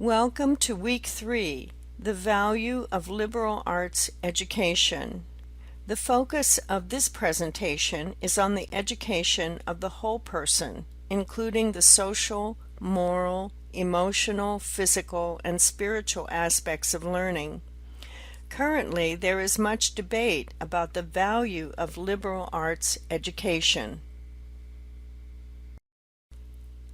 Welcome to Week 3, The Value of Liberal Arts Education. The focus of this presentation is on the education of the whole person, including the social, moral, emotional, physical, and spiritual aspects of learning. Currently, there is much debate about the value of liberal arts education.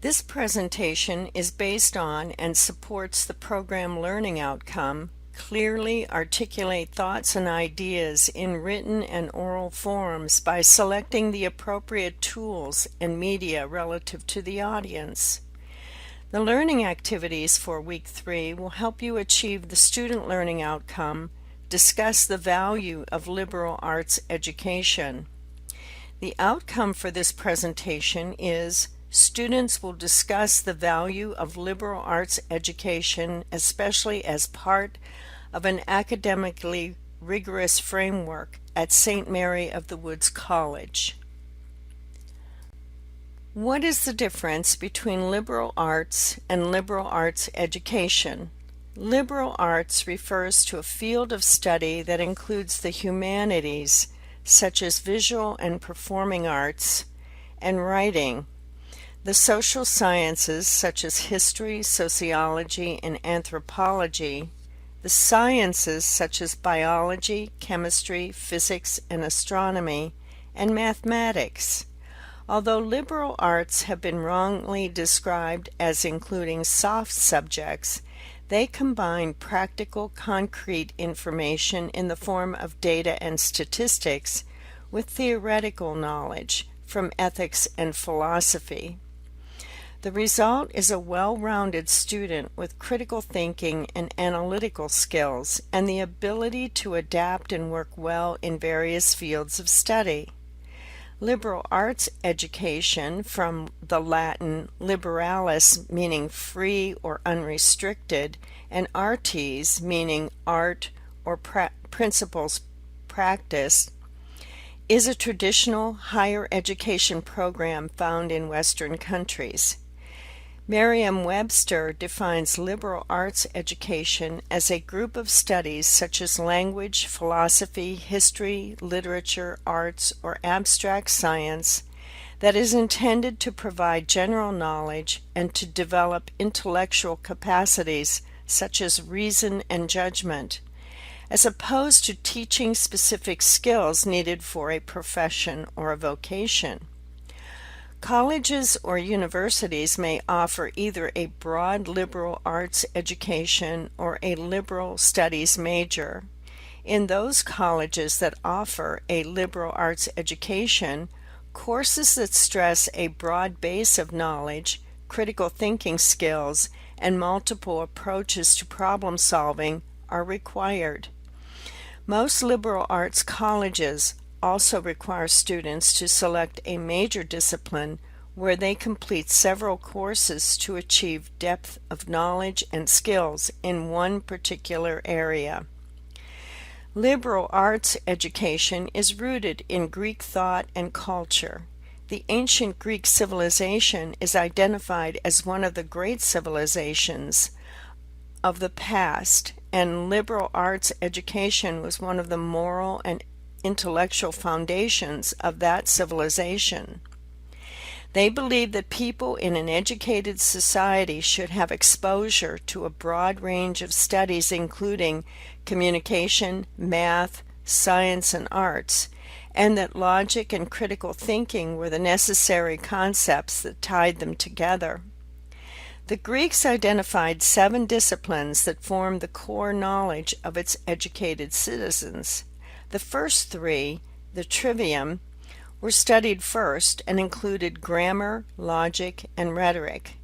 This presentation is based on and supports the program learning outcome, clearly articulate thoughts and ideas in written and oral forms by selecting the appropriate tools and media relative to the audience. The learning activities for Week 3 will help you achieve the student learning outcome, discuss the value of liberal arts education. The outcome for this presentation is students will discuss the value of liberal arts education, especially as part of an academically rigorous framework at St. Mary of the Woods College. What is the difference between liberal arts and liberal arts education? Liberal arts refers to a field of study that includes the humanities, such as visual and performing arts, and writing, the social sciences, such as history, sociology, and anthropology, the sciences, such as biology, chemistry, physics, and astronomy, and mathematics. Although liberal arts have been wrongly described as including soft subjects, they combine practical, concrete information in the form of data and statistics with theoretical knowledge from ethics and philosophy. The result is a well-rounded student with critical thinking and analytical skills and the ability to adapt and work well in various fields of study. Liberal arts education, from the Latin liberalis, meaning free or unrestricted, and artes, meaning art or principles practiced, is a traditional higher education program found in Western countries. Merriam-Webster defines liberal arts education as a group of studies such as language, philosophy, history, literature, arts, or abstract science that is intended to provide general knowledge and to develop intellectual capacities such as reason and judgment, as opposed to teaching specific skills needed for a profession or a vocation. Colleges or universities may offer either a broad liberal arts education or a liberal studies major. In those colleges that offer a liberal arts education, courses that stress a broad base of knowledge, critical thinking skills, and multiple approaches to problem solving are required. Most liberal arts colleges also require students to select a major discipline where they complete several courses to achieve depth of knowledge and skills in one particular area. Liberal arts education is rooted in Greek thought and culture. The ancient Greek civilization is identified as one of the great civilizations of the past, and liberal arts education was one of the moral and intellectual foundations of that civilization. They believed that people in an educated society should have exposure to a broad range of studies including communication, math, science, and arts, and that logic and critical thinking were the necessary concepts that tied them together. The Greeks identified 7 disciplines that formed the core knowledge of its educated citizens. The first 3, the trivium, were studied first and included grammar, logic, and rhetoric.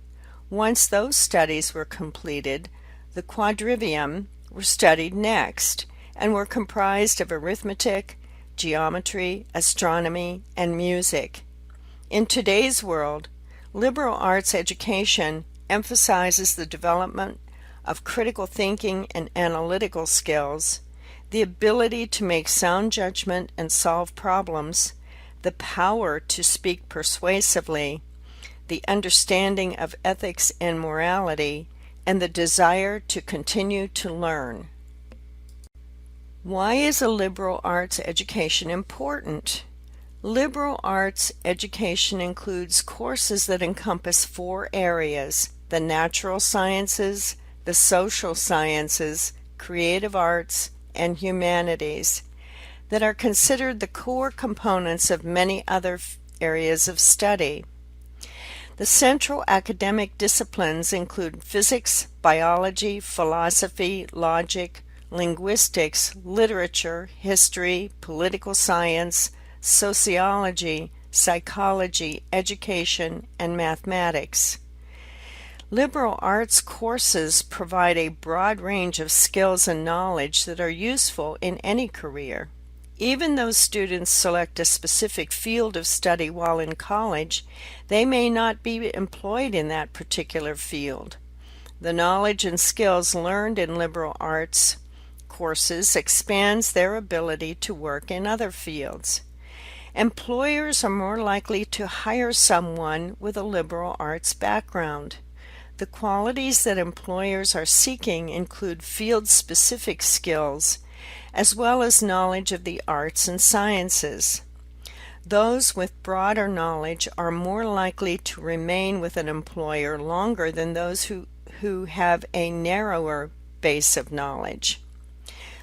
Once those studies were completed, the quadrivium were studied next and were comprised of arithmetic, geometry, astronomy, and music. In today's world, liberal arts education emphasizes the development of critical thinking and analytical skills, the ability to make sound judgment and solve problems, the power to speak persuasively, the understanding of ethics and morality, and the desire to continue to learn. Why is a liberal arts education important? Liberal arts education includes courses that encompass 4 areas: the natural sciences, the social sciences, creative arts, and humanities, that are considered the core components of many other areas of study. The central academic disciplines include physics, biology, philosophy, logic, linguistics, literature, history, political science, sociology, psychology, education, and mathematics. Liberal arts courses provide a broad range of skills and knowledge that are useful in any career. Even though students select a specific field of study while in college, they may not be employed in that particular field. The knowledge and skills learned in liberal arts courses expands their ability to work in other fields. Employers are more likely to hire someone with a liberal arts background. The qualities that employers are seeking include field-specific skills, as well as knowledge of the arts and sciences. Those with broader knowledge are more likely to remain with an employer longer than those who have a narrower base of knowledge.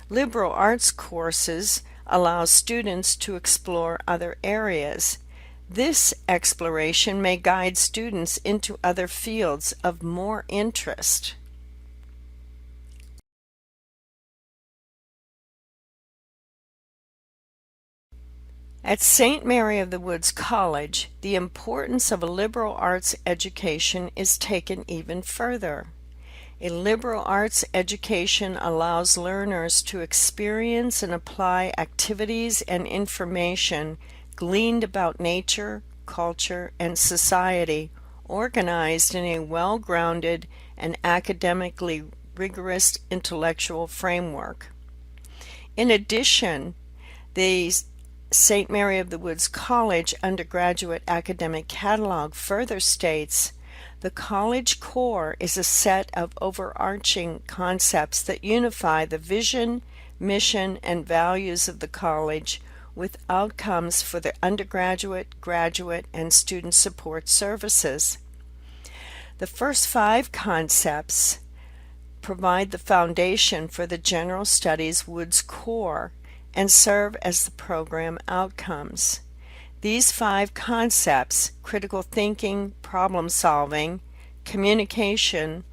Liberal arts courses allow students to explore other areas. This exploration may guide students into other fields of more interest. At St. Mary of the Woods College, the importance of a liberal arts education is taken even further. A liberal arts education allows learners to experience and apply activities and information gleaned about nature, culture, and society, organized in a well-grounded and academically rigorous intellectual framework. In addition, the St. Mary of the Woods College undergraduate academic catalog further states, "The college core is a set of overarching concepts that unify the vision, mission, and values of the college with outcomes for the undergraduate, graduate, and student support services." The first 5 concepts provide the foundation for the General Studies Woods core and serve as the program outcomes. These 5 concepts, critical thinking, problem solving, communication,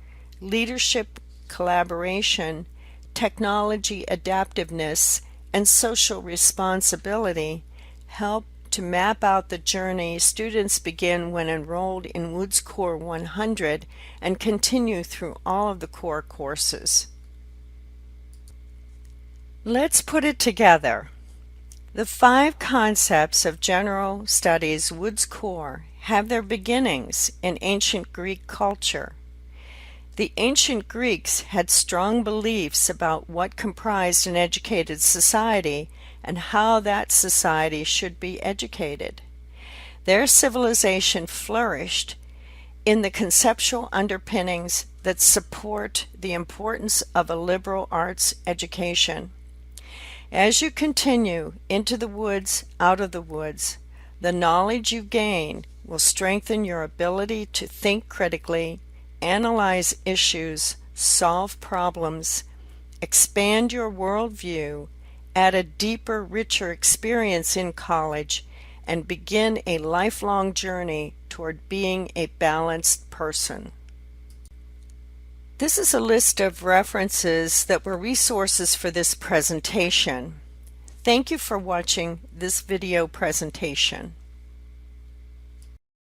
leadership collaboration, technology adaptiveness, and social responsibility, help to map out the journey students begin when enrolled in Woods Core 100 and continue through all of the core courses. Let's put it together. The 5 concepts of General Studies Woods Core have their beginnings in ancient Greek culture. The ancient Greeks had strong beliefs about what comprised an educated society and how that society should be educated. Their civilization flourished in the conceptual underpinnings that support the importance of a liberal arts education. As you continue into the woods, out of the woods, the knowledge you gain will strengthen your ability to think critically, analyze issues, solve problems, expand your worldview, add a deeper, richer experience in college, and begin a lifelong journey toward being a balanced person. This is a list of references that were resources for this presentation. Thank you for watching this video presentation.